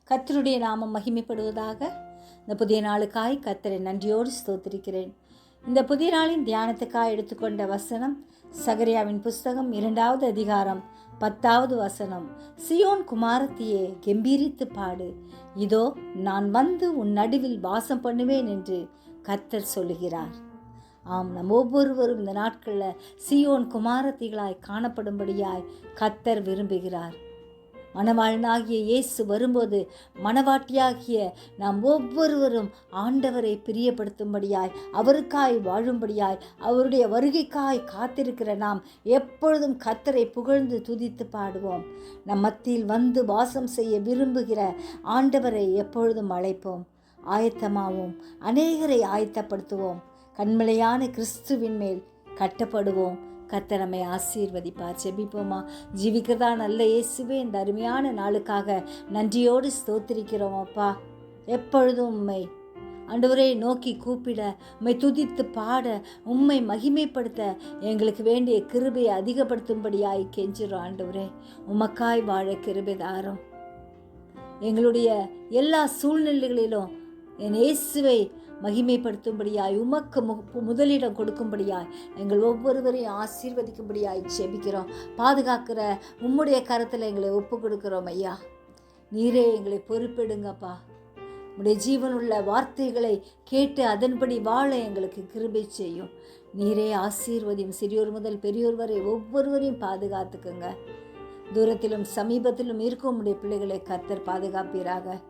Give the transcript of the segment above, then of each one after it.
கர்த்தருடைய நாமம் மகிமைப்படுவதாக. இந்த புதிய நாளுக்காய் கர்த்தரை நன்றியோடு ஸ்தோத்திரிக்கிறேன். இந்த புதிய நாளின் தியானத்துக்காய் எடுத்துக்கொண்ட வசனம் சகரியாவின் புஸ்தகம் 2வது அதிகாரம் 10வது வசனம். சியோன் குமாரத்தியே, கெம்பீரித்து பாடு, இதோ நான் வந்து உன் நடுவில் வாசம் பண்ணுவேன் என்று கர்த்தர் சொல்லுகிறார். ஆம், நம் ஒவ்வொருவரும் இந்த நாட்களில் சியோன் குமாரத்திகளாய் காணப்படும்படியாய் கர்த்தர் விரும்புகிறார். மணவாளனாகிய இயேசு வரும்போது மணவாட்டியாகிய நாம் ஒவ்வொருவரும் ஆண்டவரை பிரியப்படுத்தும்படியாய், அவருக்காய் வாழும்படியாய், அவருடைய வருகைக்காய் காத்திருக்கிற நாம் எப்பொழுதும் கர்த்தரை புகழ்ந்து துதித்து பாடுவோம். நம் மத்தியில் வந்து வாசம் செய்ய விரும்புகிற ஆண்டவரை எப்பொழுதும் அழைப்போம், ஆயத்தமாவோம், அநேகரை ஆயத்தப்படுத்துவோம், கண்மலையான கிறிஸ்துவின் மேல் கட்டப்படுவோம். கர்த்தர் நம்மை ஆசீர்வதிப்பார். ஜெபிப்போமா. ஜீவிக்கிறதா நல்ல இயேசுவே, இந்த அருமையான நாளுக்காக நன்றியோடு ஸ்தோத்திரிக்கிறோம் அப்பா. எப்பொழுதும் உம்மை ஆண்டவரை நோக்கி கூப்பிட, உம்மை துதித்து பாட, உம்மை மகிமைப்படுத்த எங்களுக்கு வேண்டிய கிருபையை அதிகப்படுத்தும்படியாய் கெஞ்சுறோம். ஆண்டவரே, உமக்காய் வாழ கிருபை தாரும். எங்களுடைய எல்லா சூழ்நிலைகளிலும் என் இயேசுவை மகிமைப்படுத்தும்படியாய், உமக்கு முதலிடம் கொடுக்கும்படியாய், எங்கள் ஒவ்வொருவரையும் ஆசீர்வதிக்கும்படியாய் ஜெபிக்கிறோம். பாதுகாக்கிற உம்முடைய கரத்தில் எங்களை ஒப்பு கொடுக்கிறோம் ஐயா. நீரே எங்களை பொறுப்பெடுங்கப்பா. உம்முடைய ஜீவனுள்ள வார்த்தைகளை கேட்டு அதன்படி வாழ எங்களுக்கு கிருபை செய்யும். நீரே ஆசீர்வதியும். சிறியோர் முதல் பெரியோர் வரை ஒவ்வொருவரையும் பாதுகாத்துக்குங்க. தூரத்திலும் சமீபத்திலும் இருக்கும் உம்முடைய பிள்ளைகளை கர்த்தர் பாதுகாப்பீராக.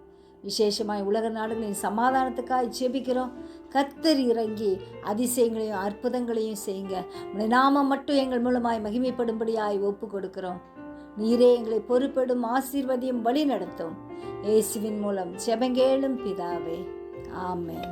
விசேஷமாய் உலக நாடுகளின் சமாதானத்துக்காய் ஜெபிக்கிறோம். கர்த்தர் இறங்கி அதிசயங்களையும் அற்புதங்களையும் செய்யுங்க. உம்முடைய நாமம் மட்டும் எங்கள் மூலமாய் மகிமைப்படும்படியாய் ஒப்பு கொடுக்கிறோம். நீரே எங்களை பொறுப்பெடும், ஆசீர்வதியும், வழி நடத்தும். இயேசுவின் மூலம் ஜெபங்கேளும் பிதாவே, ஆமென்.